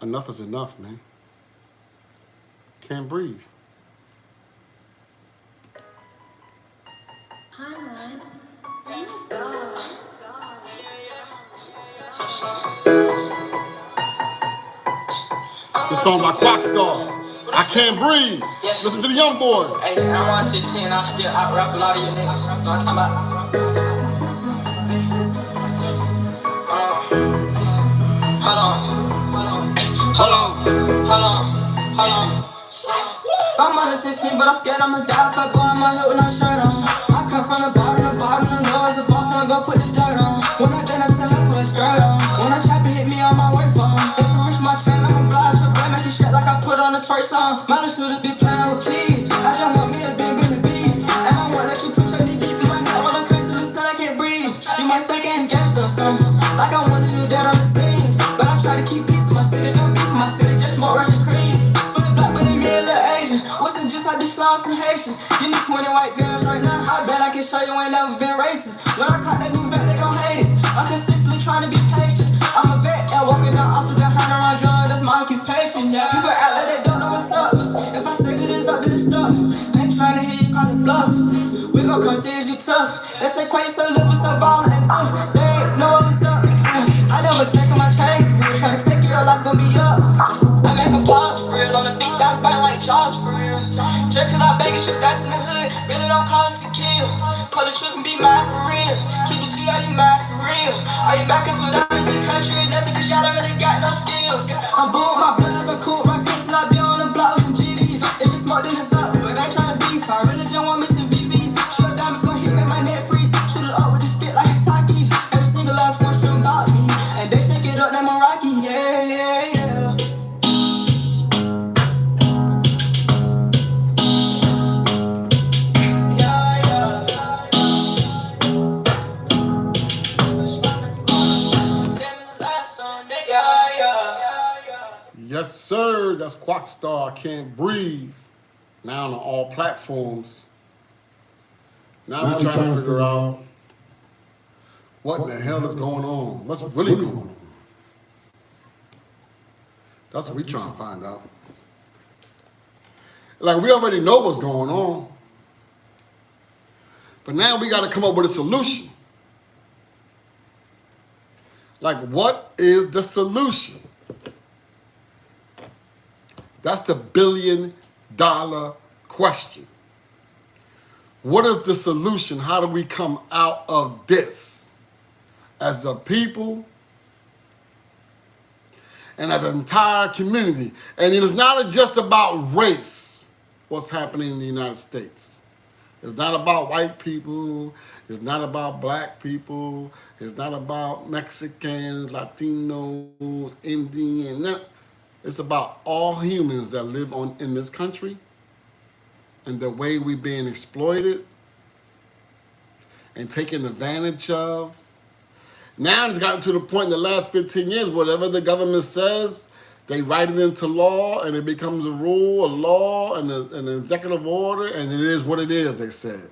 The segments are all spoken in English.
Enough is enough, man. Can't breathe. This song by Quackstar. I can't breathe. Listen to the young boy. Hey, I'm 116, I'm still out rap a lot of you niggas. You know what I'm talking about? Hold on, hold on, hold on, hold on. I'm under 16, but I'm scared I'ma die if I go in my hood with no shirt on. I come from the bottom, the nose, the boss, I'ma go put the dirt on. When I done, I tell her put a skirt on. When I trap it, hit me on my way phone. If you reach my chain, I'ma blast your brain, make you shit like I put on a toy song. My little shooter be playing with keys. I just want me a big Billy B. And I want that you put your knee deep in my neck. When I'm crazy to the sun, I can't breathe. You might think I ain't gangsta or something. Like I wanted you dead on the scene. But I try to keep peace in my city. Don't beef in my city, just more Russian cream. Fully black, but in me a little Asian. Wasn't just I be slow some Haitians. Give me 20 white girls right now. I bet I can show you ain't never been racist. When I caught that new vet, they gon' hate it. I'm consistently trying to be patient. I'm a vet, yeah, walking down also behind around drugs. That's my occupation, yeah. People act like they don't know what's up. If I say that it's up, then it's stuck. I ain't trying to hear you call it bluff. We gon' come see you tough. They say quiet, so little, so violent and stuff. They ain't know what's up. I never taking my chain for real. Try to take your life, gon' be up. I make a pause for real. On the beat, that bite like Jaws for real. Just cause I beg and shit, that's in the hood. Really don't cost to kill. Police shouldn't be mad for real. Keep it G, are you mad for real? Are you back? Cause without me, the country ain't nothing. Cause y'all don't really got no skills. I'm bold, my brothers are cool. My Christian, I be on the block with some GDs. If it's smoke, then it's up. But I ain't tryna beef. My religion want me some VVs. Shoot diamonds gon' hit me, my neck freeze. Shoot it up with the stick like it's hockey. Every single last one shoot about me. And they shake it up, them a Rocky. Yeah, yeah, yeah. Yes, sir. That's Quackstar. I can't breathe. Now on all platforms. Now we're trying to figure out what the hell is going on. What's really going on? That's what we're trying to find out. Like, we already know what's going on. But now we got to come up with a solution. Like, what is the solution? That's the billion-dollar question. What is the solution? How do we come out of this as a people and as an entire community? And it is not just about race, what's happening in the United States. It's not about white people. It's not about black people. It's not about Mexicans, Latinos, Indians. It's about all humans that live in this country and the way we're being exploited and taken advantage of. Now it's gotten to the point in the last 15 years, whatever the government says, they write it into law and it becomes a rule, a law, and an executive order, and it is what it is, they said.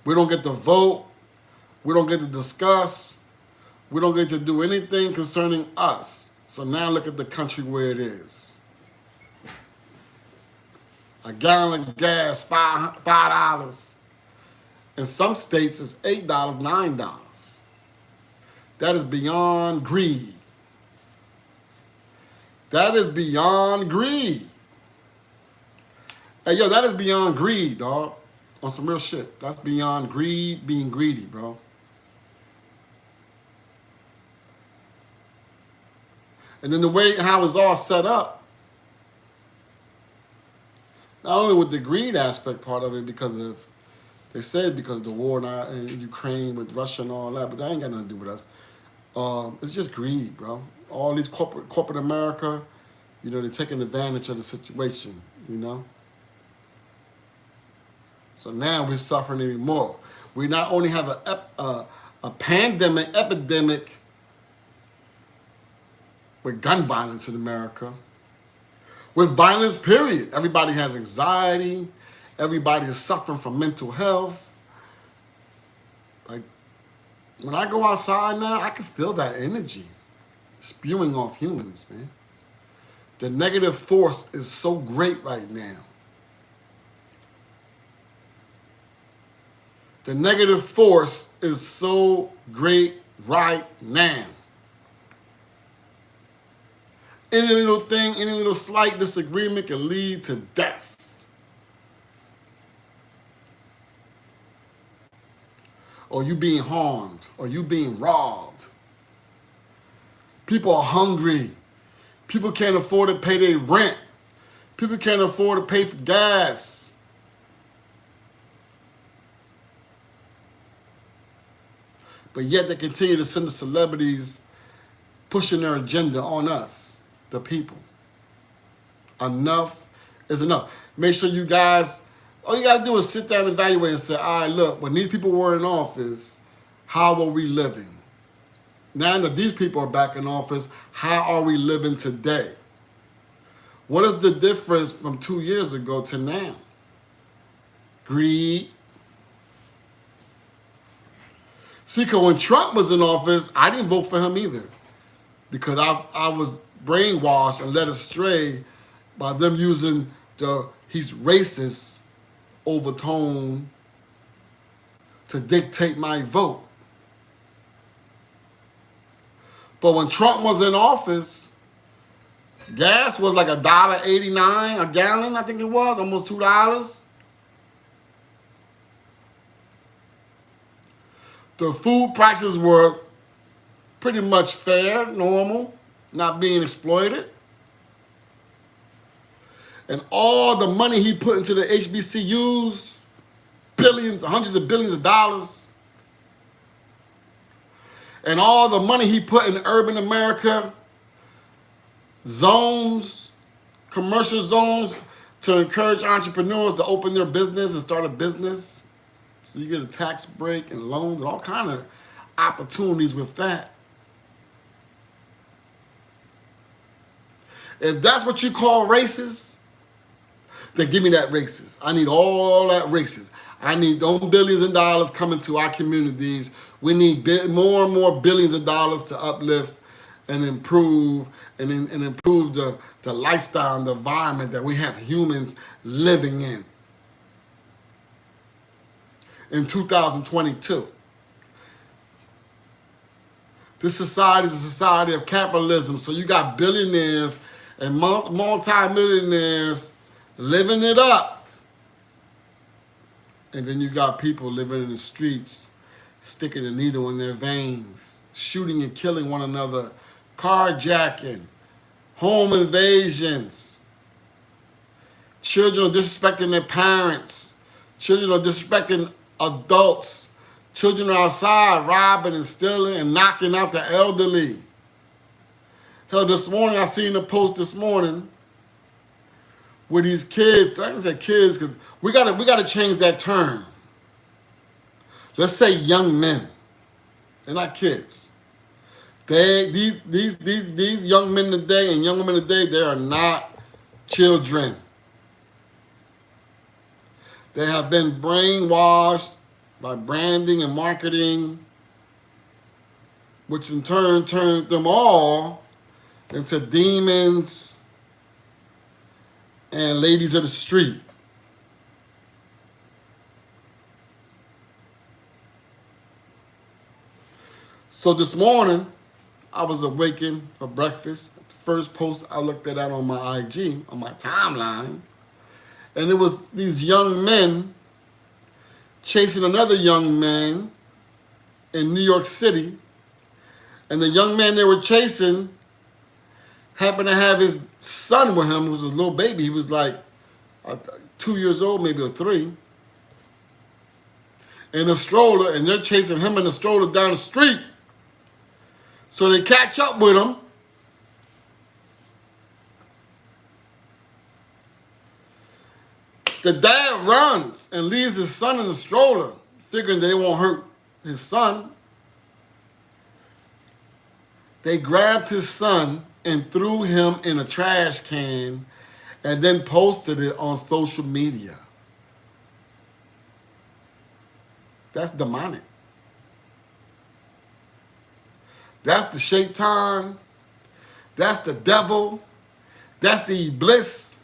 We don't get to vote. We don't get to discuss. We don't get to do anything concerning us. So now look at the country where it is. A gallon of gas, $5. In some states, it's $8, $9. That is beyond greed. That is beyond greed. Hey, yo, that is beyond greed, dog. On some real shit. That's beyond greed, being greedy, bro. And then the way how it's all set up, not only with the greed aspect part of it, because of, they said because of the war in Ukraine with Russia and all that, but that ain't got nothing to do with us. It's just greed, bro. All these corporate America, you know, they're taking advantage of the situation, you know. So now we're suffering even more. We not only have a pandemic, epidemic with gun violence in America, with violence, period. Everybody has anxiety. Everybody is suffering from mental health. Like, when I go outside now, I can feel that energy spewing off humans, man. The negative force is so great right now. The negative force is so great right now. Any little thing, any little slight disagreement can lead to death. Or you being harmed, or you being robbed. People are hungry. People can't afford to pay their rent. People can't afford to pay for gas. But yet they continue to send the celebrities pushing their agenda on us, the people. Enough is enough. Make sure you guys, all you gotta do is sit down and evaluate and say, all right, look, when these people were in office, how were we living? Now that these people are back in office, how are we living today? What is the difference from 2 years ago to now? Greed. See, because when Trump was in office, I didn't vote for him either. Because I was brainwashed and led astray by them using the he's racist overtone to dictate my vote. But when Trump was in office, gas was like $1.89 a gallon, I think it was, almost $2. The food prices were pretty much fair, normal, not being exploited. And all the money he put into the HBCUs, billions, hundreds of billions of dollars, and all the money he put in urban America, zones, commercial zones, to encourage entrepreneurs to open their business and start a business. So you get a tax break and loans and all kind of opportunities with that. If that's what you call racist, then give me that racist. I need all that racist. I need those billions of dollars coming to our communities. We need more and more billions of dollars to uplift and improve and improve the lifestyle and the environment that we have humans living in 2022. This society is a society of capitalism. So you got billionaires and multi-millionaires living it up. And then you got people living in the streets, sticking a needle in their veins, shooting and killing one another, carjacking, home invasions. Children are disrespecting their parents. Children are disrespecting adults. Children are outside robbing and stealing and knocking out the elderly. Hell, this morning, I seen a post this morning with these kids. I can say kids because we gotta change that term. Let's say young men. They're not kids. These young men today and young women today, they are not children. They have been brainwashed by branding and marketing, which in turn turned them all into demons and ladies of the street. So this morning, I was awakened for breakfast. The first post I looked at that on my IG, on my timeline, and it was these young men chasing another young man in New York City. And the young man they were chasing happened to have his son with him, who was a little baby. He was like 2 years old, maybe, or 3. In a stroller, and they're chasing him in a stroller down the street. So they catch up with him. The dad runs and leaves his son in the stroller, figuring they won't hurt his son. They grabbed his son and threw him in a trash can and then posted it on social media. That's demonic. That's the shaitan. That's the devil. That's the bliss.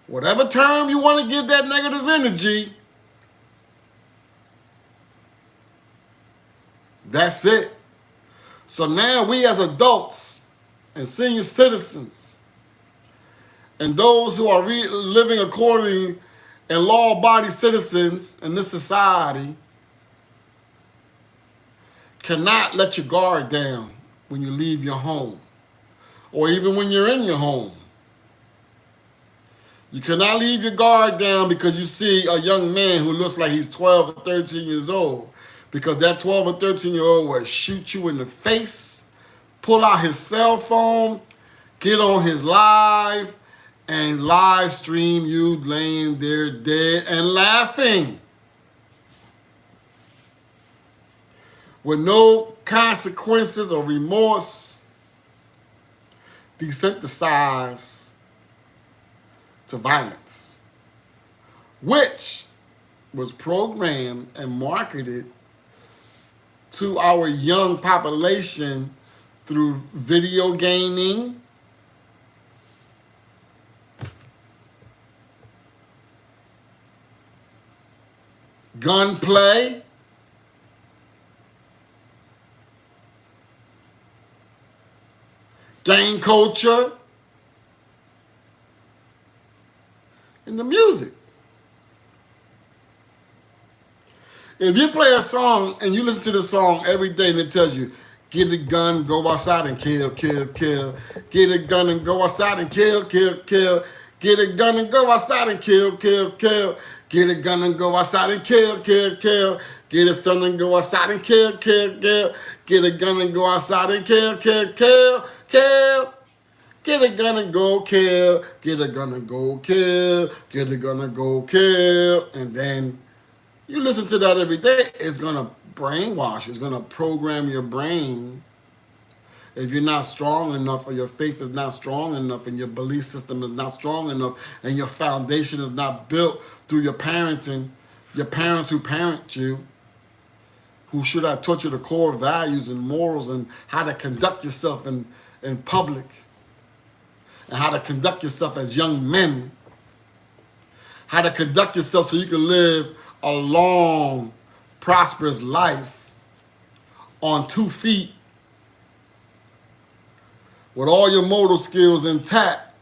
Whatever term you want to give that negative energy, that's it. So now we as adults and senior citizens and those who are living according and law-abiding citizens in this society cannot let your guard down when you leave your home or even when you're in your home. You cannot leave your guard down because you see a young man who looks like he's 12 or 13 years old, because that 12 or 13-year-old will shoot you in the face, pull out his cell phone, get on his live, and live stream you laying there dead and laughing with no consequences or remorse, desensitized to violence, which was programmed and marketed to our young population through video gaming, gunplay, gang culture, and the music. If you play a song and you listen to the song every day and it tells you, get a gun, go outside and kill, kill, kill. Get a gun and go outside and kill, kill, kill. Get a gun and go outside and kill, kill, kill. Get a gun and go outside and kill, kill, kill. Get a son and go outside and kill, kill, kill. Get a gun and go outside and kill, kill, kill, kill. Get a gun and go kill. Get a gun and go kill. Get a gun and go kill. And then you listen to that every day, it's going to brainwash. It's going to program your brain. If you're not strong enough, or your faith is not strong enough, and your belief system is not strong enough, and your foundation is not built through your parenting, your parents who parent you, who should have taught you the core values and morals and how to conduct yourself in public, and how to conduct yourself as young men, how to conduct yourself so you can live a long, prosperous life on 2 feet with all your motor skills intact,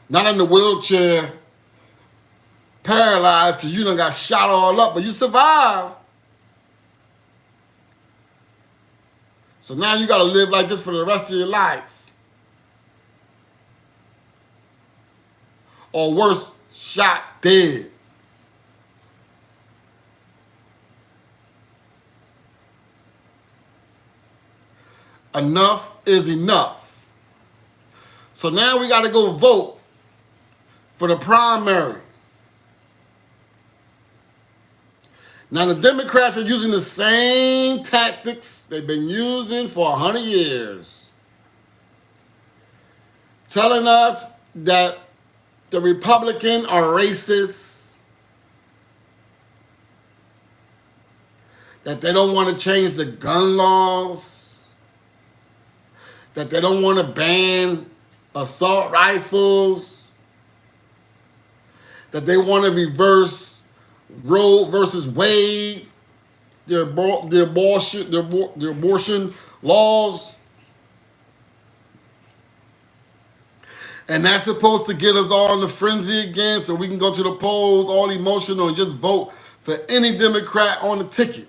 not in the wheelchair, paralyzed because you done got shot all up, but you survived. So now you got to live like this for the rest of your life. Or worse, shot dead. Enough is enough. So now we got to go vote for the primary. Now the Democrats are using the same tactics they've been using for 100 years. Telling us that the Republicans are racist, that they don't want to change the gun laws, that they don't want to ban assault rifles, that they want to reverse Roe versus Wade, their abortion laws. And that's supposed to get us all in the frenzy again so we can go to the polls all emotional and just vote for any Democrat on the ticket.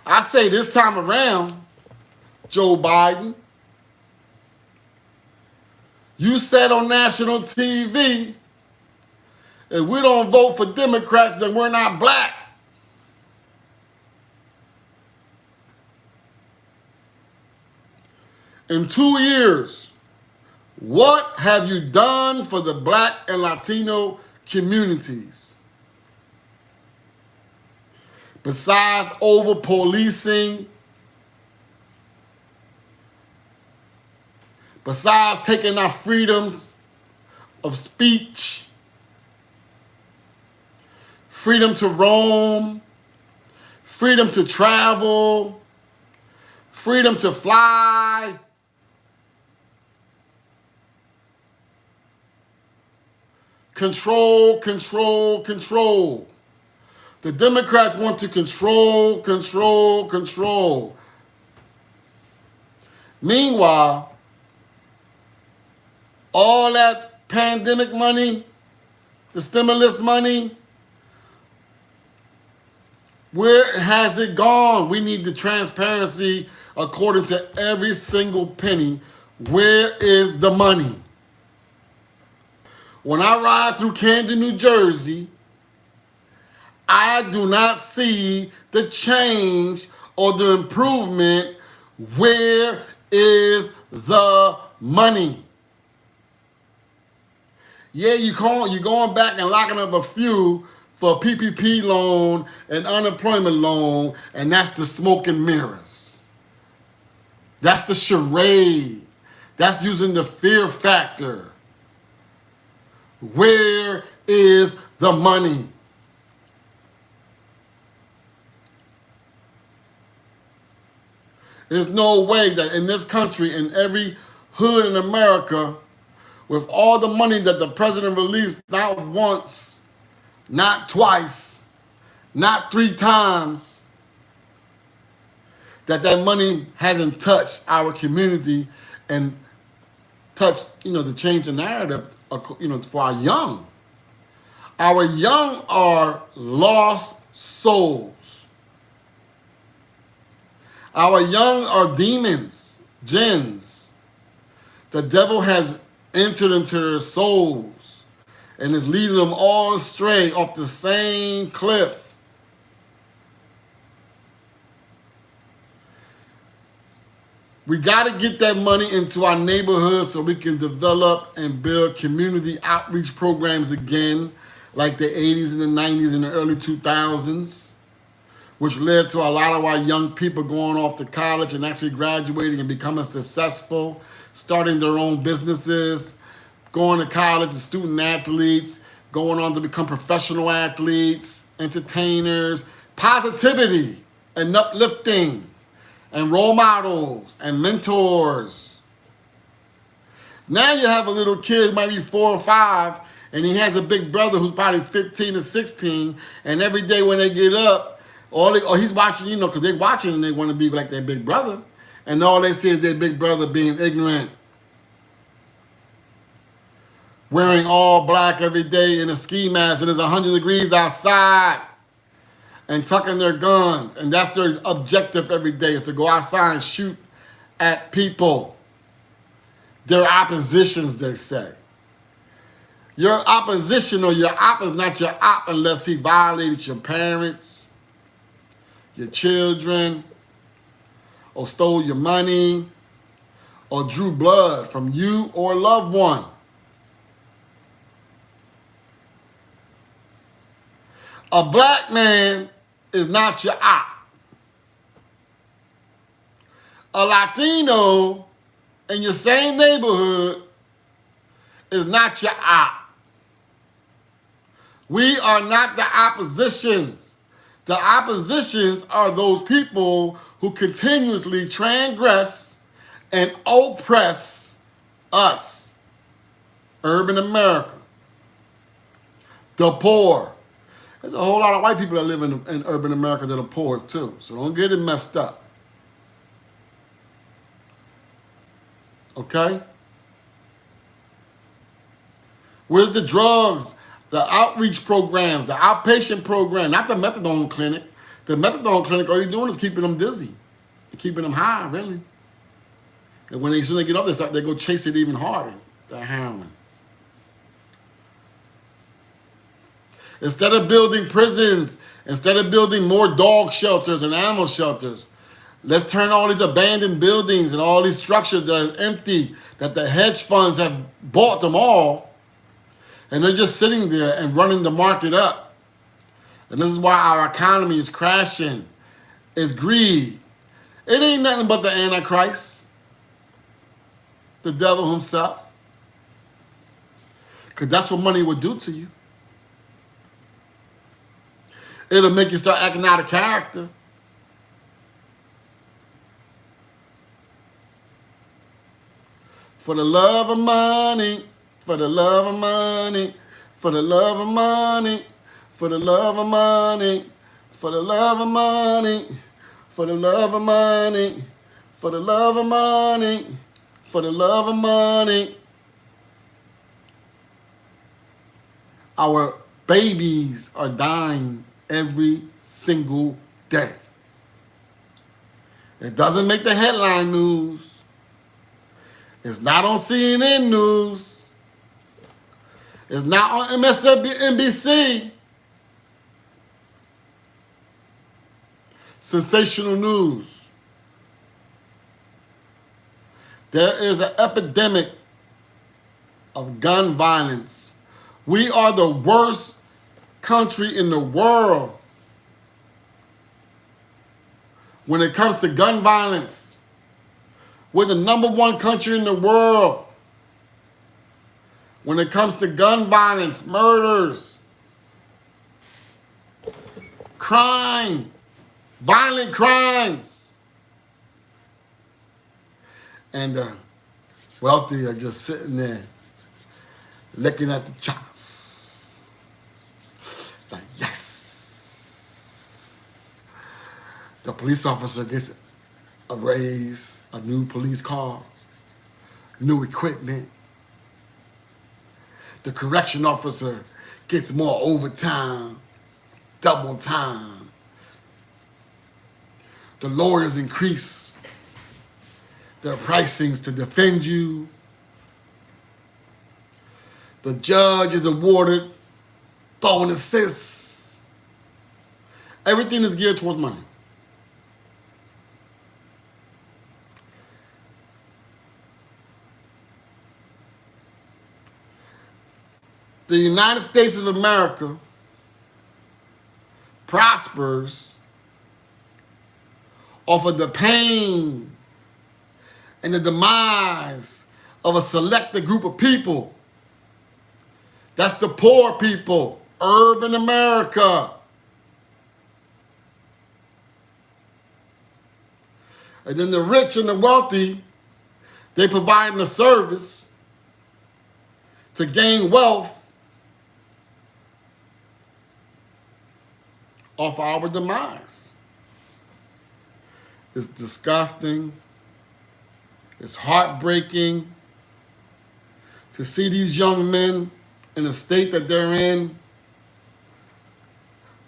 I say this time around, Joe Biden, you said on national TV, if we don't vote for Democrats, then we're not black. In 2 years, what have you done for the black and Latino communities? Besides over-policing, besides taking our freedoms of speech, freedom to roam, freedom to travel, freedom to fly, control, control, control. The Democrats want to control, control, control. Meanwhile, all that pandemic money, the stimulus money, where has it gone? We need the transparency according to every single penny. Where is the money? When I ride through Camden, New Jersey, I do not see the change or the improvement. Where is the money? Yeah, you're going back and locking up a few for PPP loan and unemployment loan, and that's the smoke and mirrors. That's the charade. That's using the fear factor. Where is the money? There's no way that in this country, in every hood in America, with all the money that the president released, not once, not twice, not 3 times, that money hasn't touched our community and touched, to change the narrative, for our young. Our young are lost souls. Our young are demons, jinns. The devil has entered into their souls and is leading them all astray off the same cliff. We got to get that money into our neighborhoods so we can develop and build community outreach programs again, like the 80s and the 90s and the early 2000s, which led to a lot of our young people going off to college and actually graduating and becoming successful, starting their own businesses, going to college as student athletes, going on to become professional athletes, entertainers, positivity and uplifting, and role models and mentors. Now you have a little kid who might be 4 or 5, and he has a big brother who's probably 15 or 16, and every day when they get up, he's watching, because they're watching and they want to be like their big brother, and all they see is their big brother being ignorant, wearing all black every day in a ski mask, and it's 100 degrees outside, and tucking their guns, and that's their objective every day, is to go outside and shoot at people. Their oppositions, they say. Your opposition or your op is not your op unless he violated your parents, your children, or stole your money, or drew blood from you or a loved one. A black man is not your op. A Latino in your same neighborhood is not your op. We are not the oppositions. The oppositions are those people who continuously transgress and oppress us. Urban America. The poor. There's a whole lot of white people that live in urban America that are poor too. So don't get it messed up. Okay? Where's the drugs, the outreach programs, the outpatient program, not the methadone clinic. The methadone clinic, all you're doing is keeping them dizzy, and keeping them high, really. And when as soon as they get up, they go chase it even harder, the heroin. Instead of building prisons, instead of building more dog shelters and animal shelters, let's turn all these abandoned buildings and all these structures that are empty, that the hedge funds have bought them all, and they're just sitting there and running the market up. And this is why our economy is crashing. It's greed. It ain't nothing but the Antichrist, the devil himself. Because that's what money would do to you. It'll make you start acting out of character. For the love of money, for the love of money, for the love of money, for the love of money, for the love of money, for the love of money, for the love of money, for the love of money. Our babies are dying every single day. It doesn't make the headline news. It's not on CNN news. It's not on MSNBC. Sensational news. There is an epidemic of gun violence. We are the worst country in the world when it comes to gun violence. We're the #1 country in the world when it comes to gun violence, murders, crime, violent crimes. And the wealthy are just sitting there looking at the chops. Like, yes. The police officer gets a raise, a new police car, new equipment. The correction officer gets more overtime, double time. The lawyers increase their pricings to defend you. The judge is awarded bonuses. Everything is geared towards money. The United States of America prospers off of the pain and the demise of a selected group of people. That's the poor people, urban America. And then the rich and the wealthy, they provide a service to gain wealth off our demise. It's disgusting. It's heartbreaking to see these young men in the state that they're in.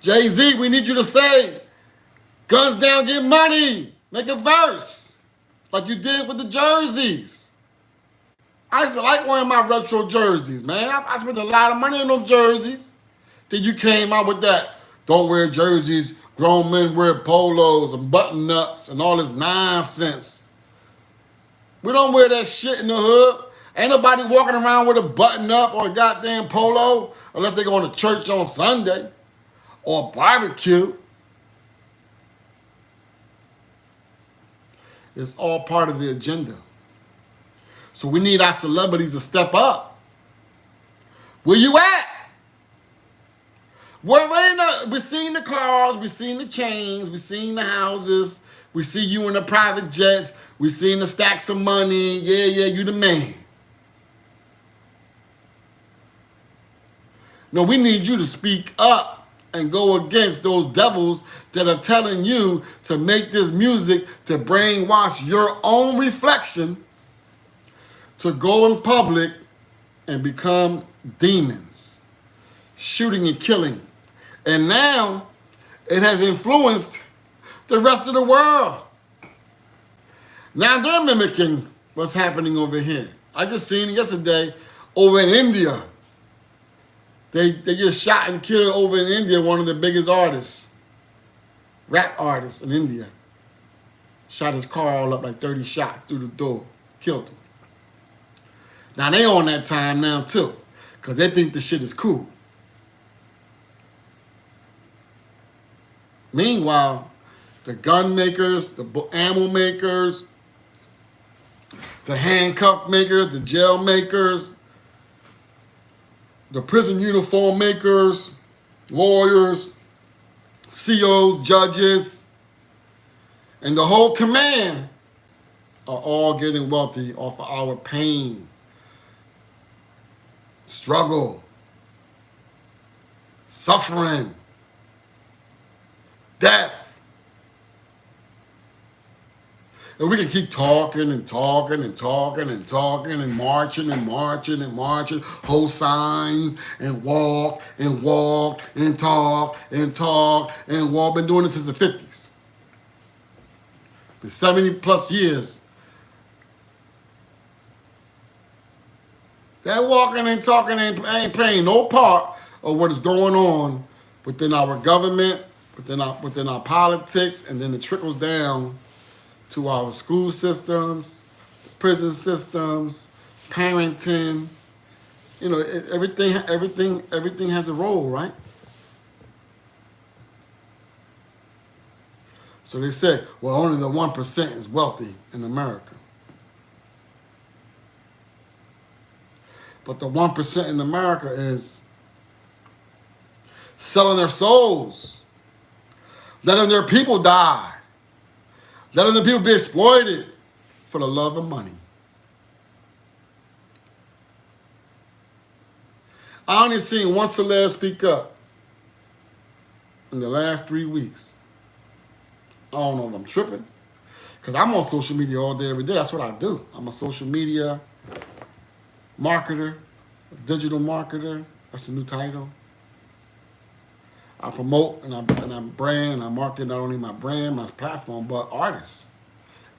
Jay-Z, we need you to say, guns down, get money. Make a verse like you did with the jerseys. I used to like wearing my retro jerseys, man. I spent a lot of money on those jerseys. Then you came out with that, don't wear jerseys, grown men wear polos and button-ups and all this nonsense. We don't wear that shit in the hood. Ain't nobody walking around with a button-up or a goddamn polo unless they go to church on Sunday or barbecue. It's all part of the agenda. So we need our celebrities to step up. Where you at? We seen the cars, we seen the chains, we seen the houses, we see you in the private jets, we seen the stacks of money. Yeah, you the man. No, we need you to speak up and go against those devils that are telling you to make this music to brainwash your own reflection to go in public and become demons, shooting and killing. And now it has influenced the rest of the world. Now they're mimicking what's happening over here. I just seen yesterday over in India. They just shot and killed over in India one of the biggest artists, rap artists in India. Shot his car all up like 30 shots through the door, killed him. Now they on that time now too, because they think the shit is cool. Meanwhile, the gun makers, the ammo makers, the handcuff makers, the jail makers, the prison uniform makers, lawyers, COs, judges, and the whole command are all getting wealthy off of our pain, struggle, suffering, death. And we can keep talking and talking and talking and talking and marching and marching and marching, hold signs and walk and walk and talk and talk and walk. Been doing this since the 50s. Been 70 plus years. That walking and talking ain't playing no part of what is going on within our government, within our politics, and then it trickles down to our school systems, prison systems, parenting. You know, everything has a role, right? So they say, well, only the 1% is wealthy in America. But the 1% in America is selling their souls, letting their people die, letting the people be exploited for the love of money. I only seen one celeb speak up in the last 3 weeks. I don't know if I'm tripping, because I'm on social media all day, every day. That's what I do. I'm a social media marketer, a digital marketer. That's the new title. I promote and I brand and I market not only my brand, my platform, but artists,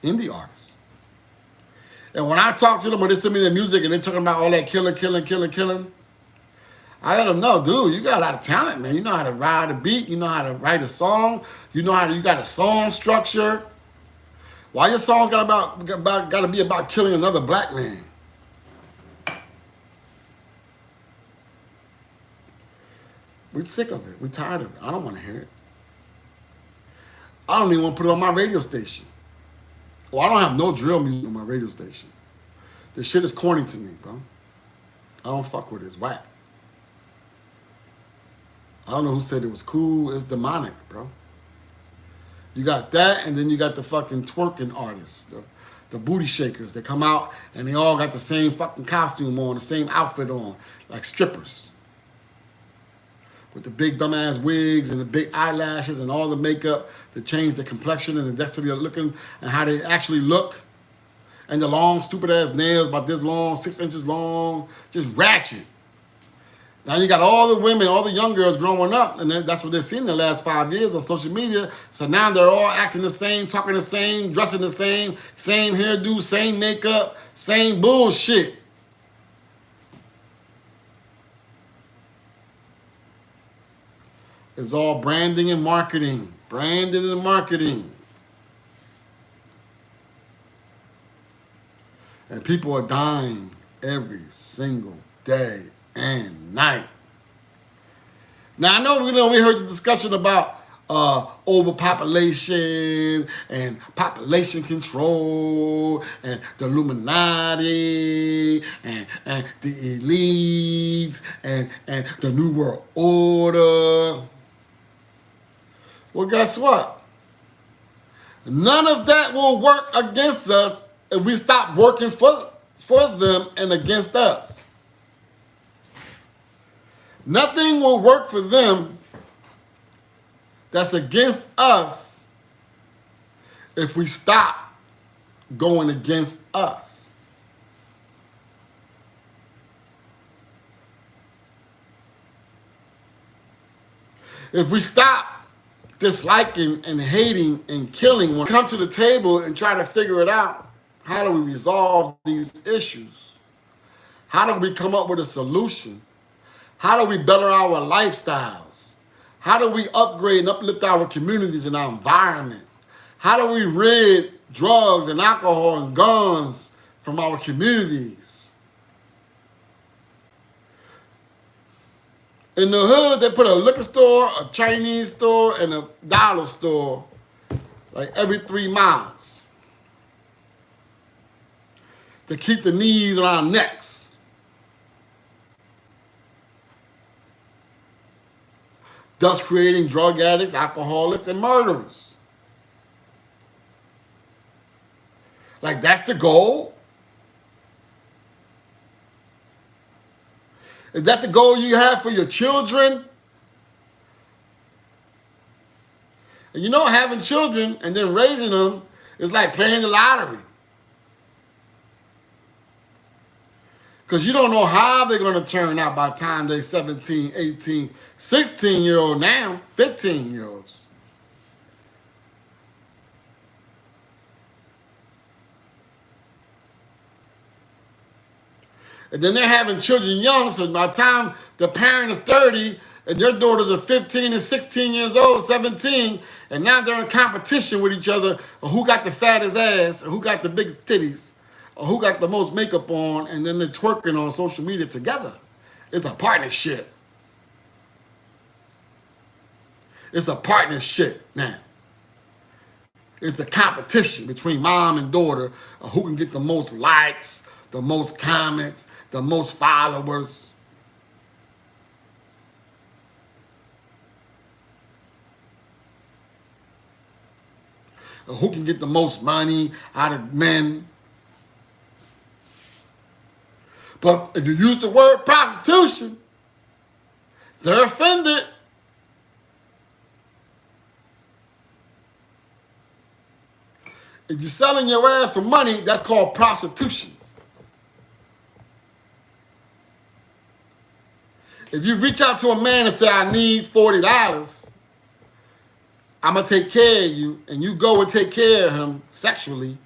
indie artists. And when I talk to them or they send me their music and they're talking about all that killing, I let them know, dude, you got a lot of talent, man. You know how to ride a beat. You know how to write a song. You got a song structure. Why your songs got to be about killing another black man? We're sick of it. We're tired of it. I don't want to hear it. I don't even want to put it on my radio station. Well, I don't have no drill music on my radio station. This shit is corny to me, bro. I don't fuck with it. It's whack. I don't know who said it was cool. It's demonic, bro. You got that, and then you got the fucking twerking artists, the booty shakers. They come out, and they all got the same fucking costume on, the same outfit on, like strippers. With the big dumbass wigs and the big eyelashes and all the makeup to change the complexion and the destiny of looking and how they actually look. And the long, stupid ass nails, about this long, 6 inches long, just ratchet. Now you got all the women, all the young girls growing up, and that's what they've seen in the last 5 years on social media. So now they're all acting the same, talking the same, dressing the same hairdo, same makeup, same bullshit. It's all branding and marketing. Branding and marketing. And people are dying every single day and night. Now, I know we heard the discussion about overpopulation and population control and the Illuminati and the elites and the New World Order. Well, guess what? None of that will work against us if we stop working for them and against us. Nothing will work for them that's against us if we stop going against us. If we stop disliking and hating and killing, when we come to the table and try to figure it out, how do we resolve these issues? How do we come up with a solution? How do we better our lifestyles? How do we upgrade and uplift our communities and our environment? How do we rid drugs and alcohol and guns from our communities? In the hood, they put a liquor store, a Chinese store, and a dollar store like every 3 miles to keep the knees on our necks. Thus creating drug addicts, alcoholics, and murderers. Like, that's the goal? Is that the goal you have for your children? And you know, having children and then raising them is like playing the lottery. Because you don't know how they're going to turn out by the time they're 17, 18, 16-year-old now, 15-year-olds. And then they're having children young, so by the time the parent is 30 and their daughters are 15 and 16 years old, 17, and now they're in competition with each other of who got the fattest ass, or who got the biggest titties, or who got the most makeup on, and then they're twerking on social media together. It's a partnership. It's a partnership now. It's a competition between mom and daughter of who can get the most likes, the most comments, the most followers. Or who can get the most money out of men. But if you use the word prostitution, they're offended. If you're selling your ass for money, that's called prostitution. If you reach out to a man and say, I need $40, I'm going to take care of you, and you go and take care of him sexually,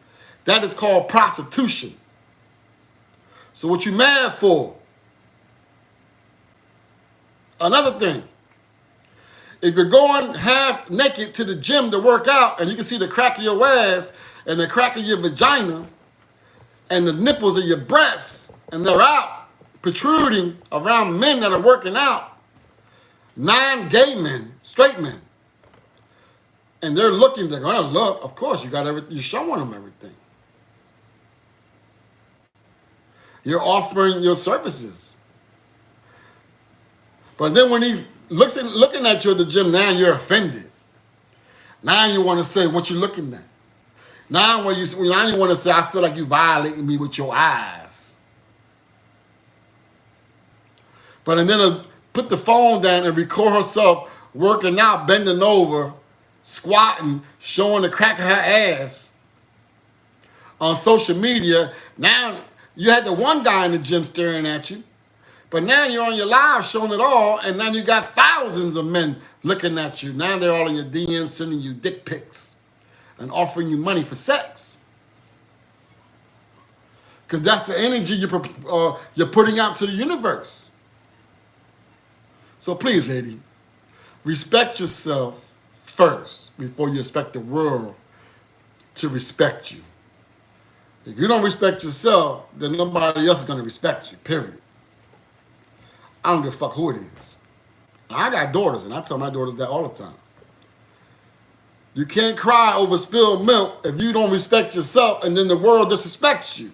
that is called prostitution. So what you mad for? Another thing, if you're going half naked to the gym to work out and you can see the crack of your ass and the crack of your vagina and the nipples of your breasts and they're out protruding around men that are working out, non-gay men, straight men, and they're looking, they're going to look, of course, you're showing them everything. You're offering your services. But then when he looking at you at the gym, now you're offended. Now you want to say what you're looking at. Now you want to say, I feel like you violating me with your eyes. But and then put the phone down and record herself working out, bending over, squatting, showing the crack of her ass on social media. Now you had the one guy in the gym staring at you, but now you're on your live showing it all, and now you got thousands of men looking at you. Now they're all in your DMs sending you dick pics and offering you money for sex. Because that's the energy you're putting out to the universe. So please, lady, respect yourself first before you expect the world to respect you. If you don't respect yourself, then nobody else is going to respect you, period. I don't give a fuck who it is. I got daughters, and I tell my daughters that all the time. You can't cry over spilled milk if you don't respect yourself, and then the world disrespects you.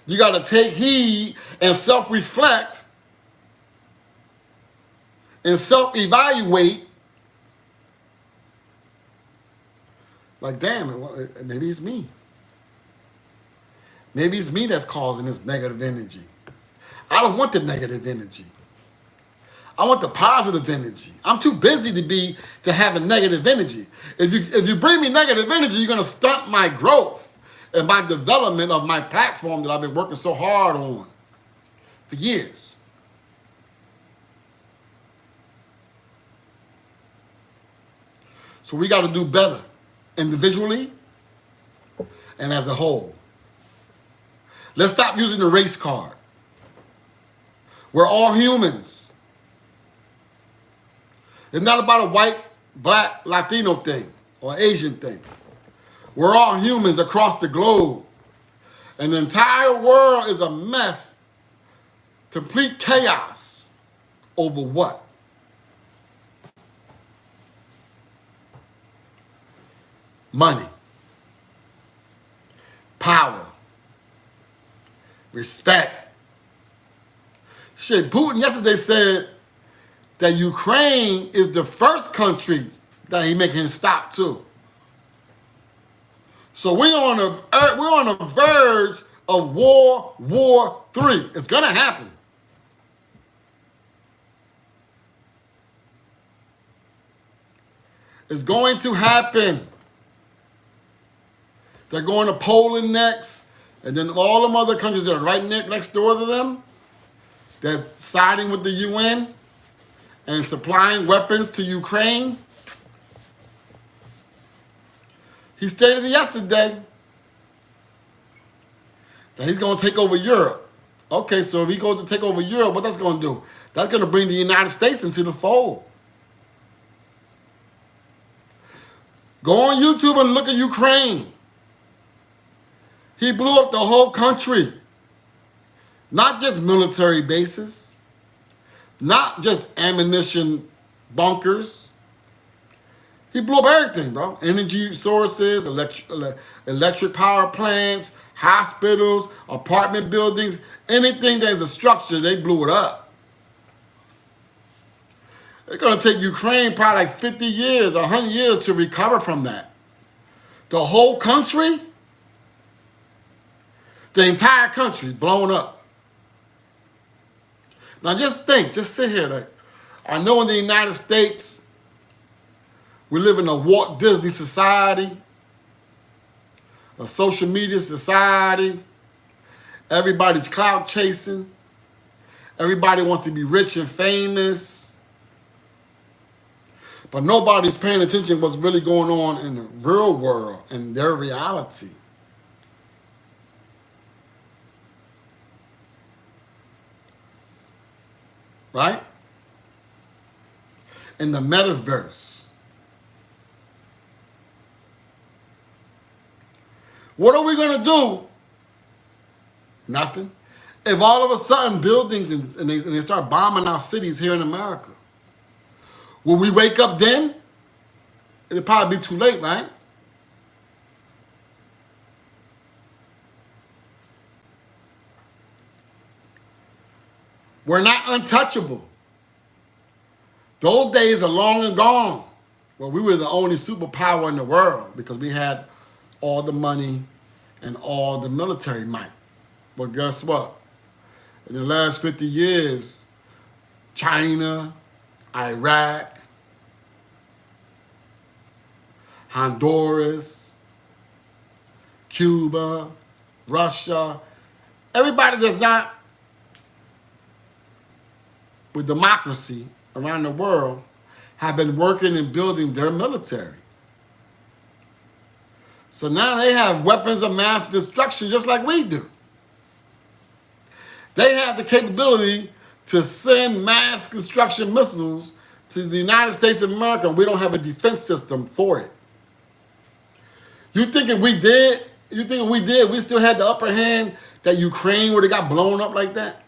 You got to take heed and self-reflect and self-evaluate. Like, damn, maybe it's me. Maybe it's me that's causing this negative energy. I don't want the negative energy. I want the positive energy. I'm too busy to have a negative energy. If you bring me negative energy, you're going to stunt my growth and my development of my platform that I've been working so hard on for years. So we got to do better individually and as a whole. Let's stop using the race card. We're all humans. It's not about a white, black, Latino thing or Asian thing. We're all humans across the globe. And the entire world is a mess, complete chaos over what? Money, power, respect. Shit, Putin yesterday said that Ukraine is the first country that he making stop to. So we're on the verge of World War III. It's gonna happen. It's going to happen. They're going to Poland next, and then all them other countries that are right next door to them, that's siding with the UN and supplying weapons to Ukraine. He stated yesterday that he's going to take over Europe. Okay, so if he goes to take over Europe, what that's going to do? That's going to bring the United States into the fold. Go on YouTube and look at Ukraine. He blew up the whole country. Not just military bases, not just ammunition bunkers. He blew up everything, bro. Energy sources, electric power plants, hospitals, apartment buildings, anything that is a structure, they blew it up. It's going to take Ukraine probably like 50 years, 100 years to recover from that. The whole country, the entire country is blown up. Now just think, just sit here. Like, I know in the United States, we live in a Walt Disney society, a social media society. Everybody's clout chasing. Everybody wants to be rich and famous. But nobody's paying attention to what's really going on in the real world, in their reality. Right? In the metaverse. What are we going to do? Nothing. If all of a sudden buildings and they start bombing our cities here in America, will we wake up then? It'll probably be too late, right? We're not untouchable. Those days are long and gone. Well, we were the only superpower in the world because we had all the money and all the military might. But guess what? In the last 50 years, China, Iraq, Honduras, Cuba, Russia, everybody that's not with democracy around the world have been working and building their military. So now they have weapons of mass destruction just like we do. They have the capability to send mass destruction missiles to the United States of America, and we don't have a defense system for it. You think if we did, we still had the upper hand that Ukraine would have got blown up like that?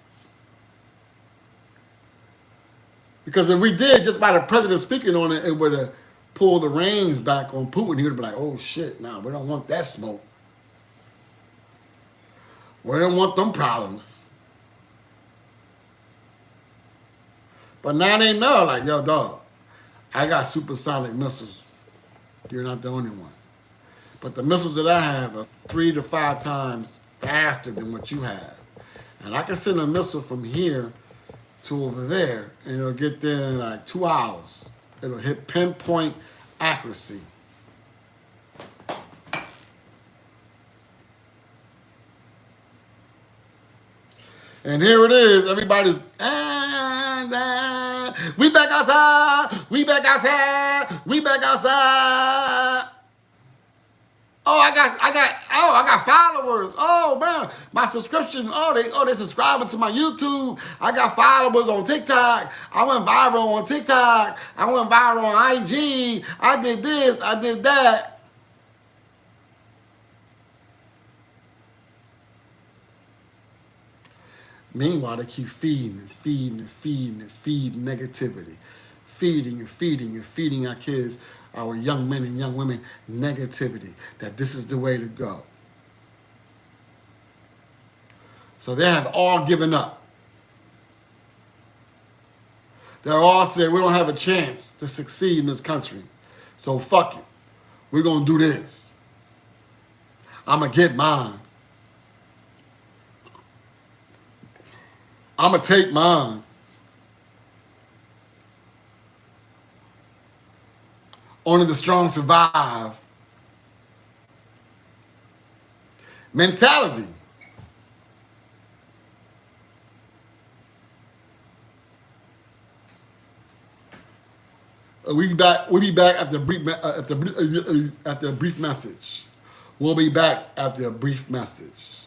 Because if we did, just by the president speaking on it, it would have pulled the reins back on Putin. He would be like, oh shit, nah, we don't want that smoke. We don't want them problems. But now they know, like, yo, dog, I got supersonic missiles. You're not the only one. But the missiles that I have are 3 to 5 times faster than what you have. And I can send a missile from here to over there, and it'll get there in like 2 hours. It'll hit pinpoint accuracy. And here it is. Everybody's, we back outside. We back outside. We back outside. Oh, I got followers. Oh man, my subscription. Oh, they subscribing to my YouTube. I got followers on TikTok. I went viral on TikTok. I went viral on IG. I did this. I did that. Meanwhile, they keep feeding and feeding and feeding and feeding negativity. Feeding and feeding and feeding our kids, our young men and young women, negativity, that this is the way to go. So they have all given up. They all said we don't have a chance to succeed in this country. So fuck it. We're going to do this. I'm going to get mine. I'm going to take mine. Only the strong survive. Mentality. We'll be back after a brief message. We'll be back after a brief message.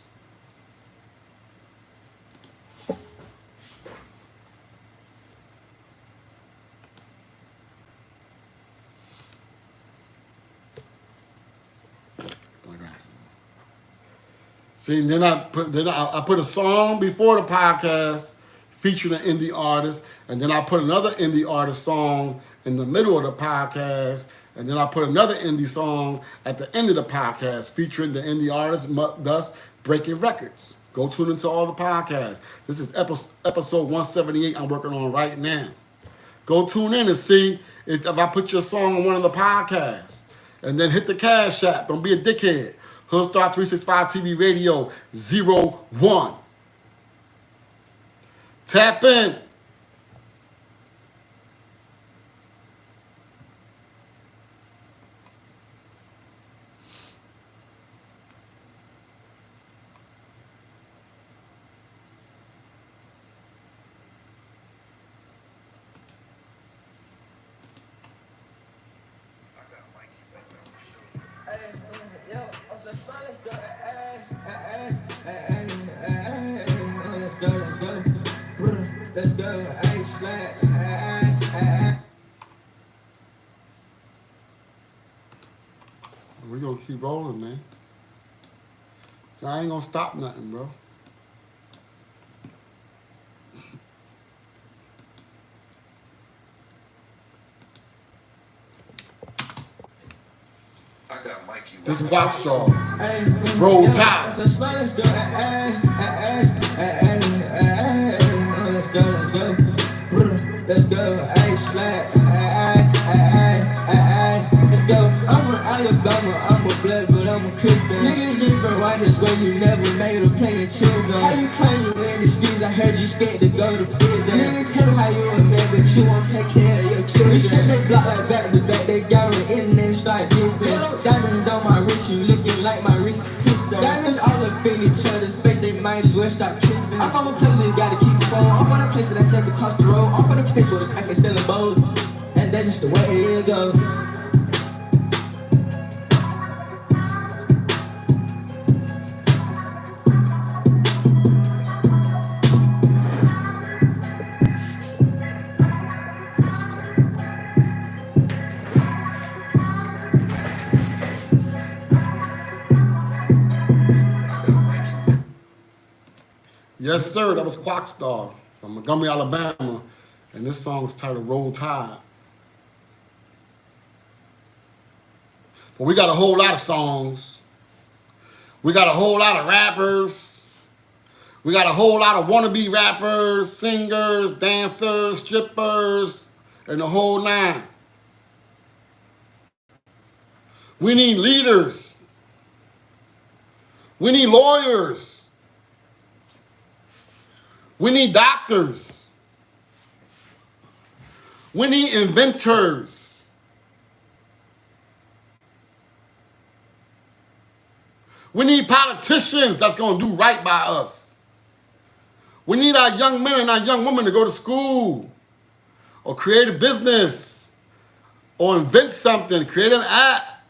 See, then I put a song before the podcast featuring an indie artist, and then I put another indie artist song in the middle of the podcast, and then I put another indie song at the end of the podcast featuring the indie artist, thus breaking records. Go tune into all the podcasts. This is episode 178 I'm working on right now. Go tune in and see if I put your song on one of the podcasts. And then hit the Cash App. Don't be a dickhead. Hoodstar 365 TV Radio 01. Tap in. Let's go, hey, slack, We're gonna keep rolling, man. I ain't gonna stop nothing, bro. I got Mikey. This is Rockstar. Roll Tide. Let's go, let's go, let's go, hey, slack, let's go. I'm from Alabama, I'm a blood, but I'm a Christian. Niggas different white is where you never made a playing children. How you claim you in the streets? I heard you scared to go to prison. Niggas tell me how you a man, but you won't take care of your children. We spin they block like back to back, they got on the internet and start dissing. Diamonds on my wrist, you looking like my wrist is pissing. Diamonds all up in each other's face, they might as well stop kissing. I'm from a place that gotta keep it going. I'm from a place that I said across the road. I'm from a place where the crack is selling bows. And that's just the way it goes. Yes, sir. That was Clockstar from Montgomery, Alabama. And this song is titled Roll Tide. But we got a whole lot of songs. We got a whole lot of rappers. We got a whole lot of wannabe rappers, singers, dancers, strippers, and the whole nine. We need leaders. We need lawyers. We need doctors. We need inventors. We need politicians that's going to do right by us. We need our young men and our young women to go to school or create a business or invent something, create an app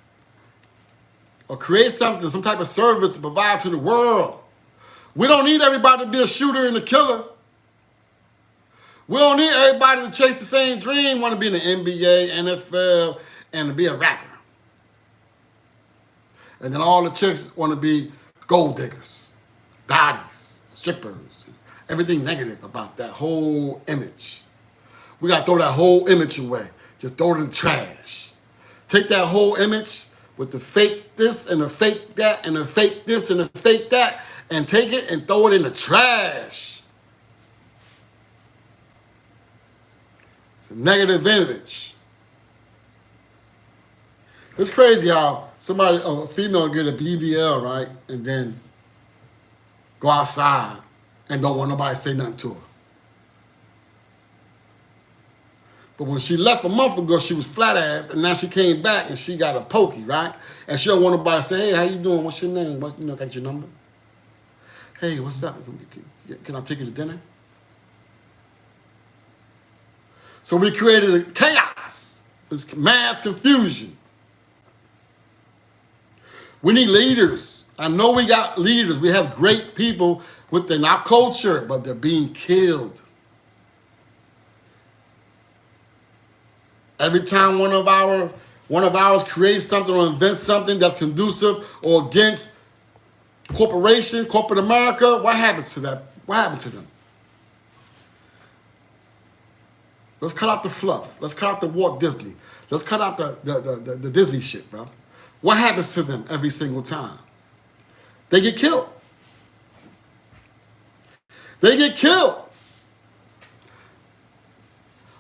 or create something, some type of service to provide to the world. We don't need everybody to be a shooter and a killer. We don't need everybody to chase the same dream, want to be in the NBA, NFL, and to be a rapper. And then all the chicks want to be gold diggers, daddies, strippers, everything negative about that whole image. We got to throw that whole image away. Just throw it in the trash. Take that whole image with the fake this and the fake that and the fake this and the fake that, and take it and throw it in the trash. It's a negative image. It's crazy how somebody, a female, get a BBL, right, and then go outside and don't want nobody to say nothing to her. But when she left a month ago, she was flat ass, and now she came back and she got a pokey, right? And she don't want nobody to say, hey, how you doing? What's your name? Got your number? Hey, what's up? Can I take you to dinner? So we created a chaos. This mass confusion. We need leaders. I know we got leaders. We have great people within our culture, but they're being killed. Every time one of ours creates something or invents something that's conducive or against corporate America, what happens to that? What happened to them? Let's cut out the fluff. Let's cut out the Walt Disney. Let's cut out the Disney shit, bro. What happens to them every single time? They get killed. They get killed.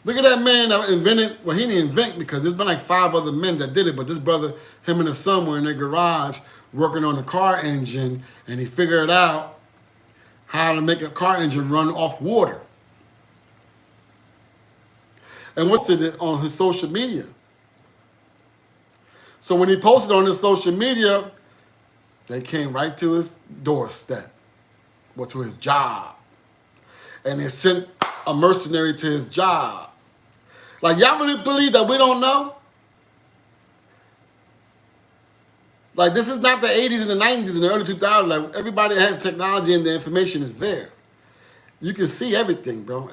Look at that man that invented, well, he didn't invent because there's been like 5 other men that did it, but this brother, him and his son were in their garage working on the car engine, and he figured out how to make a car engine run off water. And posted it on his social media. So when he posted on his social media, they came right to his doorstep, or to his job. And they sent a mercenary to his job. Like, y'all really believe that we don't know? Like, this is not the 80s and the 90s and the early 2000s. Like, everybody has technology and the information is there. You can see everything, bro.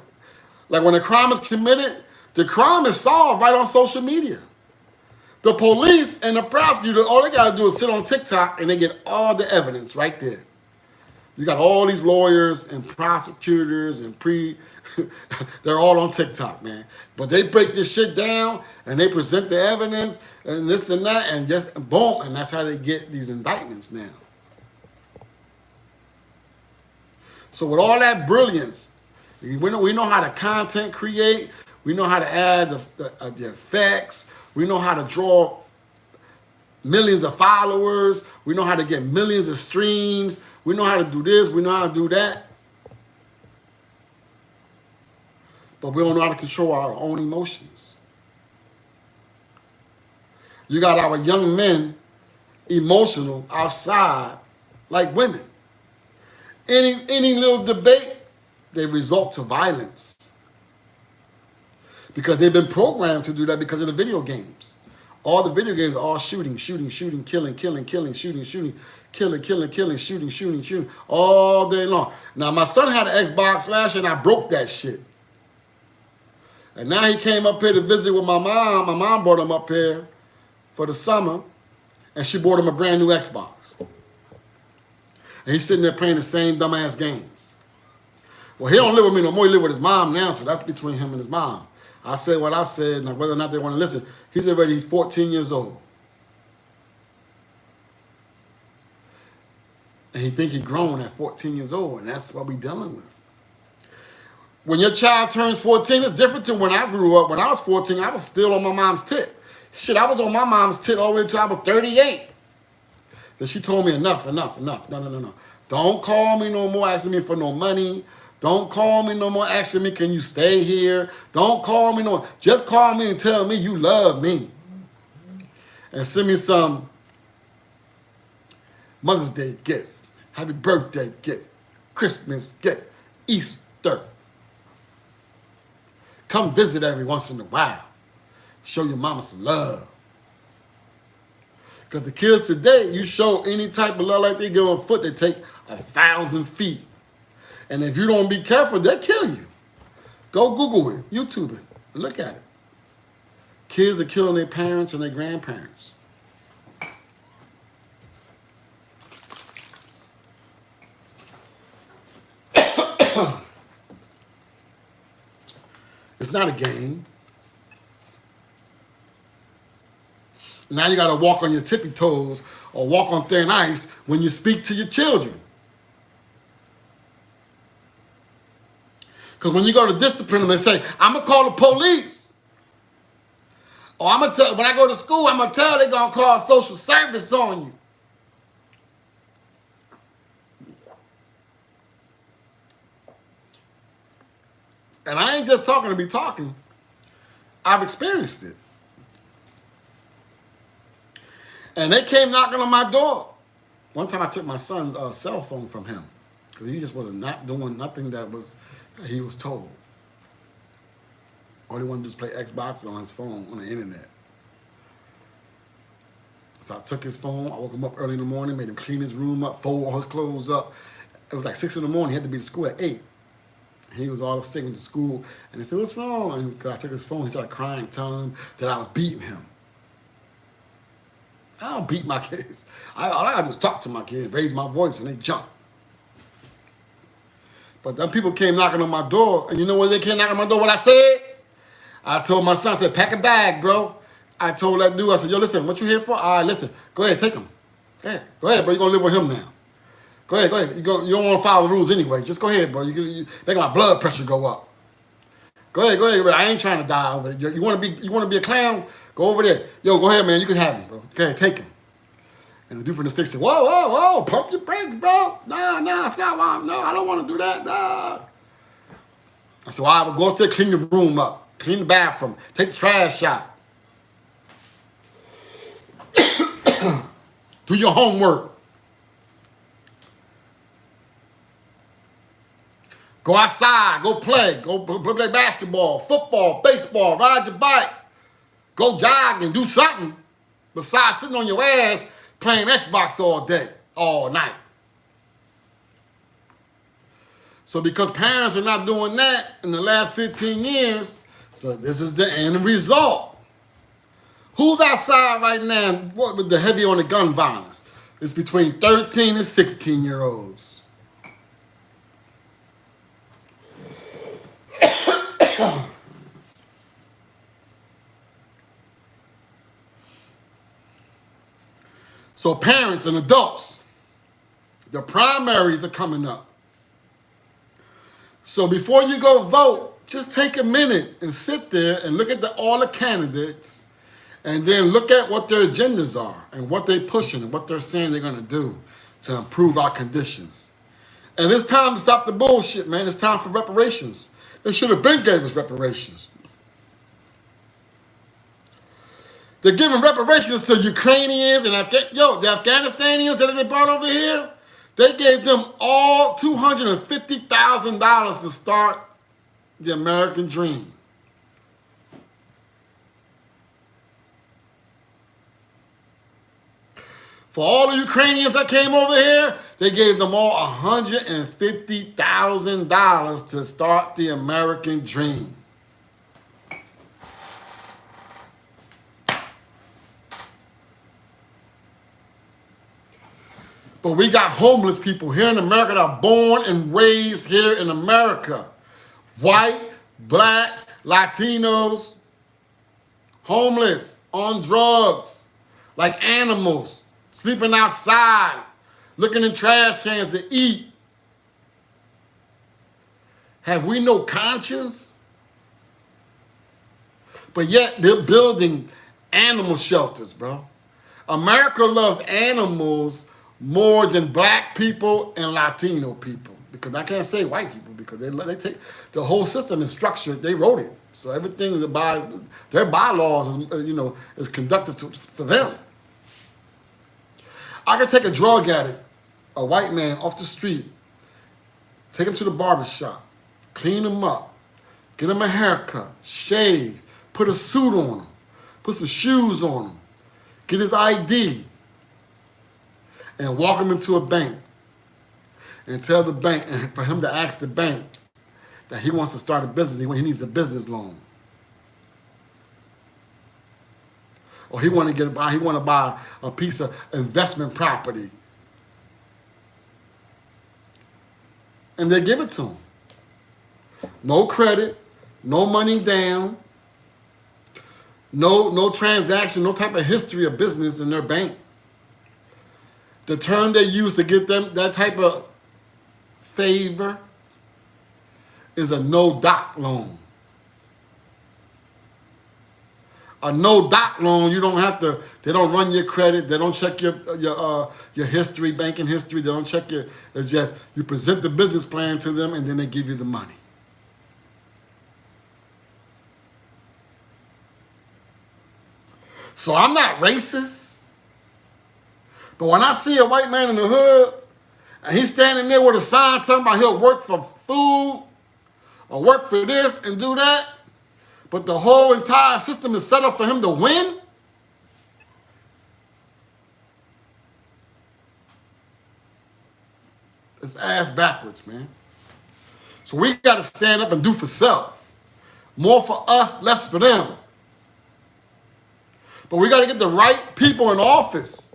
Like, when a crime is committed, the crime is solved right on social media. The police and the prosecutor, all they got to do is sit on TikTok and they get all the evidence right there. You got all these lawyers and prosecutors and they're all on TikTok, man. But they break this shit down and they present the evidence and this and that and just boom, and that's how they get these indictments now. So with all that brilliance, we know how to content create, we know how to add the effects, we know how to draw millions of followers, we know how to get millions of streams, we know how to do this, we know how to do that. But we don't know how to control our own emotions. You got our young men emotional outside like women. Any little debate, they result to violence. Because they've been programmed to do that because of the video games. All the video games are all shooting, killing, shooting, all day long. Now, my son had an Xbox last year, and I broke that shit. And now he came up here to visit with my mom. My mom brought him up here for the summer, and she bought him a brand new Xbox. And he's sitting there playing the same dumbass games. Well, he don't live with me no more. He live with his mom now, so that's between him and his mom. I said what I said, now whether or not they want to listen, he's 14 years old. And he think he's grown at 14 years old, and that's what we dealing with. When your child turns 14, it's different to when I grew up. When I was 14, I was still on my mom's tit. Shit, I was on my mom's tit all the way until I was 38. Then she told me enough. No. Don't call me no more asking me for no money. Don't call me no more asking me, can you stay here? Don't call me no more. Just call me and tell me you love me. And send me some Mother's Day gift, happy birthday gift, Christmas gift, Easter. Come visit every once in a while. Show your mama some love. Because the kids today, you show any type of love like they give a foot, they take 1,000 feet. And if you don't be careful, they'll kill you. Go Google it, YouTube it, and look at it. Kids are killing their parents and their grandparents. It's not a game. Now you got to walk on your tippy toes or walk on thin ice when you speak to your children. Because when you go to discipline them, they say, I'm going to call the police. Oh, I'm gonna tell when I go to school, I'm gonna tell they're gonna call social service on you. And I ain't just talking to be talking. I've experienced it. And they came knocking on my door. One time I took my son's cell phone from him because he just was not doing nothing that he was told. All he wanted to do was play Xbox on his phone on the internet. So I took his phone. I woke him up early in the morning, made him clean his room up, fold all his clothes up. It was like 6 in the morning. He had to be to school at 8. He was all sick to school. And he said, what's wrong? And I took his phone. He started crying, telling him that I was beating him. I don't beat my kids. All I got to do is talk to my kids, raise my voice, and they jump. But then people came knocking on my door. And you know when they came knocking on my door, what I said? I told my son, I said, pack a bag, bro. I told that dude, I said, yo, listen, what you here for? All right, listen, go ahead, take him. Go ahead, bro, you're going to live with him now. Go ahead. You don't want to follow the rules anyway. Just go ahead, bro. You make my blood pressure go up. Go ahead, but I ain't trying to die over there. You want to be a clown? Go over there. Yo, go ahead, man. You can have him, bro. Go ahead, take him. And the dude from the stick said, whoa, pump your brakes, bro. Nah, that's not why. No, I don't want to do that. Nah. I said, well, I will go upstairs, clean the room up, clean the bathroom, take the trash out. Do your homework. Go outside, go play basketball, football, baseball, ride your bike. Go jog and do something besides sitting on your ass playing Xbox all day, all night. So because parents are not doing that in the last 15 years, so this is the end result. Who's outside right now with the heavy on the gun violence? It's between 13 and 16-year-olds. So parents and adults, the primaries are coming up. So before you go vote, just take a minute and sit there and look at all the candidates and then look at what their agendas are and what they're pushing and what they're saying they're going to do to improve our conditions. And it's time to stop the bullshit, man. It's time for reparations. They should have been gave us reparations. They're giving reparations to Ukrainians and the Afghanistanians that they brought over here. They gave them all $250,000 to start the American dream. For all the Ukrainians that came over here, they gave them all $150,000 to start the American dream. But we got homeless people here in America that are born and raised here in America. White, black, Latinos, homeless, on drugs, like animals, sleeping outside, looking in trash cans to eat. Have we no conscience? But yet they're building animal shelters, bro. America loves animals more than black people and Latino people. Because I can't say white people because they take the whole system is structured. They wrote it, so everything their bylaws is conducted for them. I can take a drug addict, a white man off the street, take him to the barber shop, clean him up, get him a haircut, shave, put a suit on him, put some shoes on him, get his ID, and walk him into a bank and tell the bank, and for him to ask the bank that he wants to start a business, he needs a business loan. Or he want to buy a piece of investment property. And they give it to him. No credit, no money down, no transaction, no type of history of business in their bank. The term they use to get them that type of favor is a no-doc loan. a no doc loan, you don't have to. They don't run your credit. They don't check your history, banking history. They don't check your. It's just you present the business plan to them, and then they give you the money. So I'm not racist, but when I see a white man in the hood and he's standing there with a sign talking about he'll work for food or work for this and do that, but the whole entire system is set up for him to win, it's ass backwards, man. So we got to stand up and do for self. More for us, less for them. But we got to get the right people in office.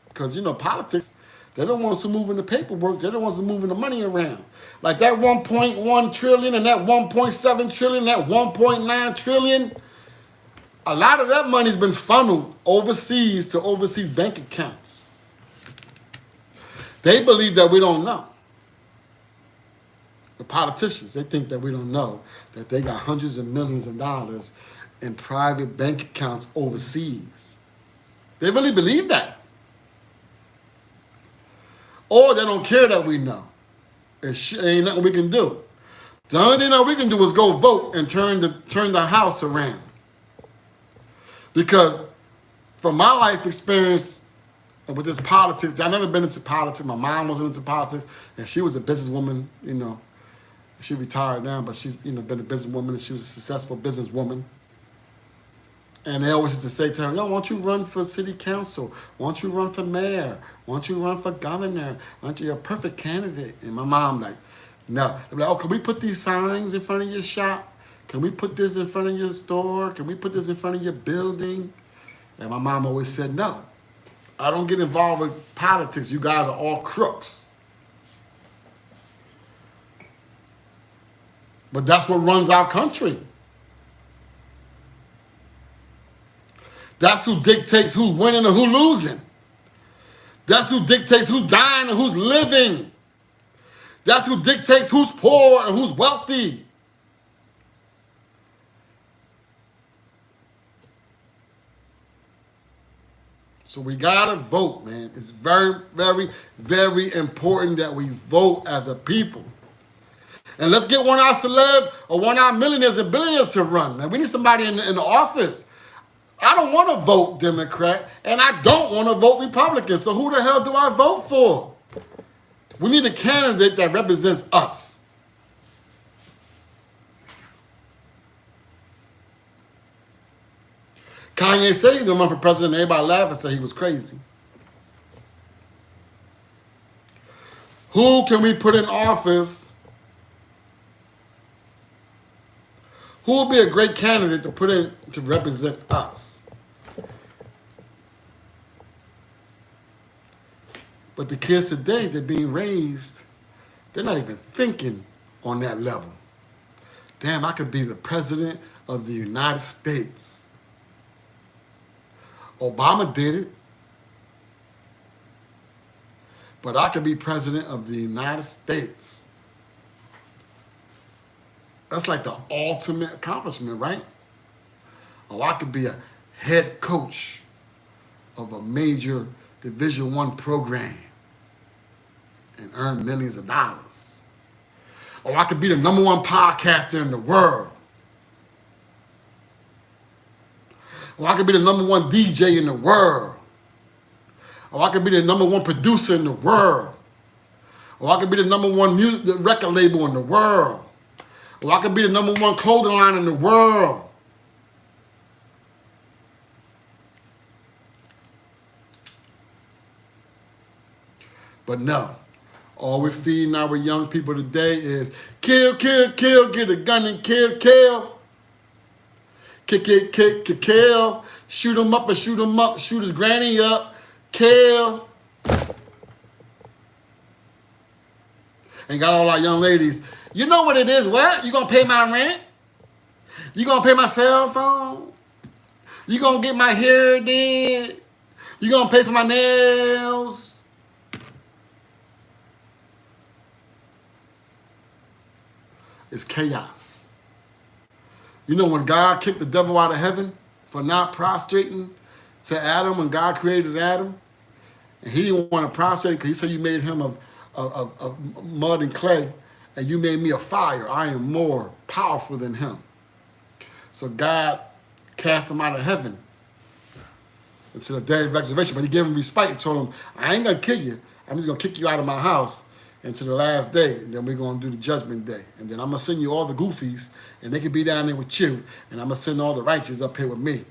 Because, you know, politics, they're the ones who moving the paperwork. They're the ones who moving the money around. Like that 1.1 trillion and that 1.7 trillion, that 1.9 trillion, a lot of that money's been funneled overseas to overseas bank accounts. They believe that we don't know. The politicians, they think that we don't know that they got hundreds of millions of dollars in private bank accounts overseas. They really believe that. Or they don't care that we know. Ain't nothing we can do. The only thing that we can do is go vote and turn the house around. Because from my life experience with this politics, I've never been into politics. My mom wasn't into politics, and she was a businesswoman, you know. She retired now, but she's, you know, been a businesswoman, and she was a successful businesswoman. And they always used to say to her, yo, why don't you run for city council? Why don't you run for mayor? Why don't you run for governor? Why don't you, you're a perfect candidate? And my mom like, no. They're like, oh, can we put these signs in front of your shop? Can we put this in front of your store? Can we put this in front of your building? And my mom always said, no. I don't get involved with politics. You guys are all crooks. But that's what runs our country. That's who dictates who's winning and who's losing. That's who dictates who's dying and who's living. That's who dictates who's poor and who's wealthy. So we gotta vote, man. It's very, very, very important that we vote as a people. And let's get one of our celeb or one of our millionaires and billionaires to run, man. We need somebody in the office. I don't want to vote Democrat, and I don't want to vote Republican. So who the hell do I vote for? We need a candidate that represents us. Kanye said he's going to run for president, and everybody laughed and said he was crazy. Who can we put in office? Who will be a great candidate to put in to represent us? But the kids today, they're being raised, they're not even thinking on that level. Damn, I could be the president of the United States. Obama did it. But I could be president of the United States. That's like the ultimate accomplishment, right? Oh, I could be a head coach of a major Division I program and earn millions of dollars. Or I could be the #1 podcaster in the world. Or I could be the #1 DJ in the world. Or I could be the #1 producer in the world. Or I could be the #1 record label in the world. Or I could be the #1 clothing line in the world. But no, all we're feeding our young people today is kill, kill, kill, get a gun and kill, kill. Kick, kick, kick, kick, kill. Shoot him up and shoot him up, shoot his granny up, kill. And got all our young ladies, you know what it is, what? You gonna pay my rent? You gonna pay my cell phone? You gonna get my hair did? You gonna pay for my nails? It's chaos. You know when God kicked the devil out of heaven for not prostrating to Adam when God created Adam. And he didn't want to prostrate because he said you made him of mud and clay, and you made me a fire. I am more powerful than him. So God cast him out of heaven until the day of resurrection. But he gave him respite and told him, I ain't going to kill you. I'm just going to kick you out of my house until the last day. And then we're going to do the judgment day. And then I'm going to send you all the goofies, and they can be down there with you. And I'm going to send all the righteous up here with me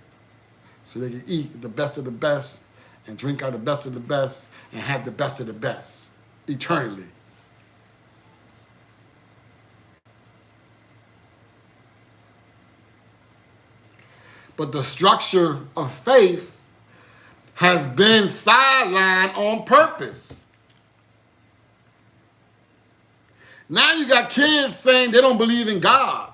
so they can eat the best of the best and drink out the best of the best and have the best of the best eternally. But the structure of faith has been sidelined on purpose. Now you got kids saying they don't believe in God.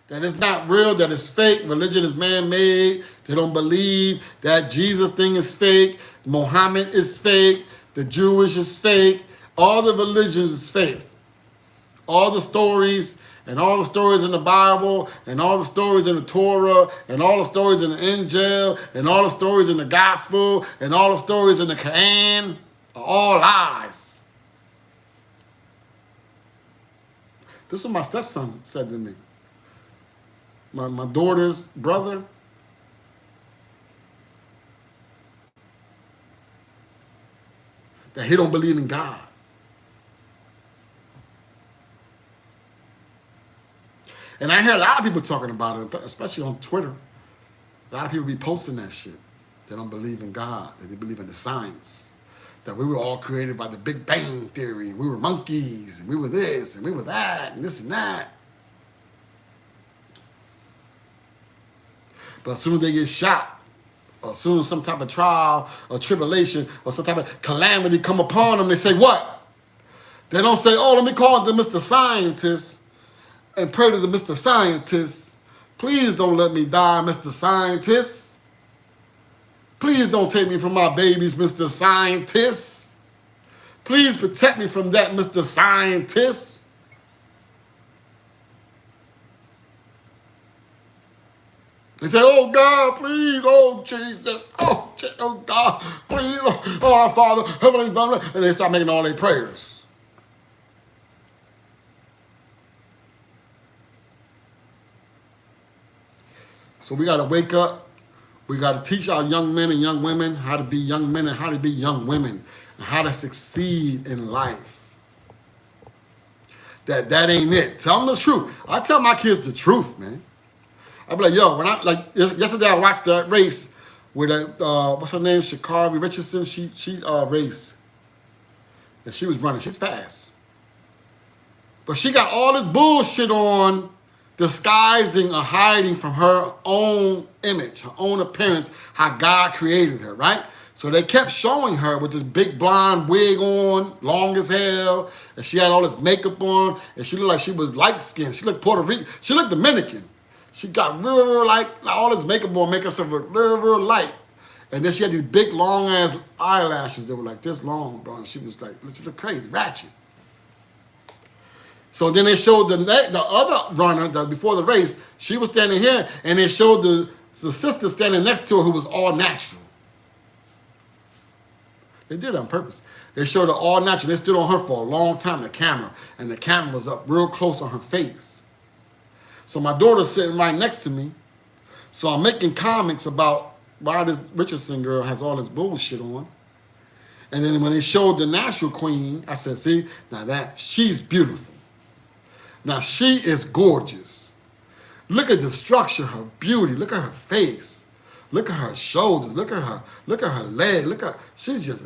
That it's not real, that it's fake, religion is man-made, they don't believe that Jesus thing is fake, Muhammad is fake, the Jewish is fake, all the religions is fake. All the stories and all the stories in the Bible and all the stories in the Torah and all the stories in the Injil and all the stories in the Gospel and all the stories in the Quran are all lies. This is what my stepson said to me. My daughter's brother, that he don't believe in God. And I hear a lot of people talking about it, especially on Twitter. A lot of people be posting that shit. They don't believe in God. That they believe in the science. That we were all created by the Big Bang Theory. And we were monkeys. And we were this. And we were that. And this and that. But as soon as they get shot, or as soon as some type of trial or tribulation or some type of calamity come upon them, they say what? They don't say, oh, let me call the Mr. Scientist and pray to the Mr. Scientist. Please don't let me die, Mr. Scientist. Please don't take me from my babies, Mr. Scientist. Please protect me from that, Mr. Scientist. They say, oh God, please, oh Jesus, oh God, please, oh our Father, Heavenly Father, and they start making all their prayers. So we got to wake up. We got to teach our young men and young women how to be young men and how to be young women and how to succeed in life. That ain't it. Tell them the truth. I tell my kids the truth, man. I be like, yo, when yesterday I watched that race with what's her name, Sha'Carri Richardson. She raced, and she was running. She's fast, but she got all this bullshit on, disguising or hiding from her own image, her own appearance, how God created her, right? So they kept showing her with this big blonde wig on, long as hell, and she had all this makeup on, and she looked like she was light-skinned. She looked Puerto Rican. She looked Dominican. She got real like all this makeup on, make herself real light. And then she had these big, long-ass eyelashes that were like this long, bro, and she was like, she looked crazy, ratchet. So then they showed the other runner before the race. She was standing here, and they showed the sister standing next to her who was all natural. They did it on purpose. They showed her all natural. They stood on her for a long time, the camera, and the camera was up real close on her face. So my daughter's sitting right next to me. So I'm making comments about why this Richardson girl has all this bullshit on. And then when they showed the natural queen, I said, see, now she's beautiful. Now she is gorgeous. Look at the structure, her beauty. Look at her face. Look at her shoulders. Look at her leg. She's just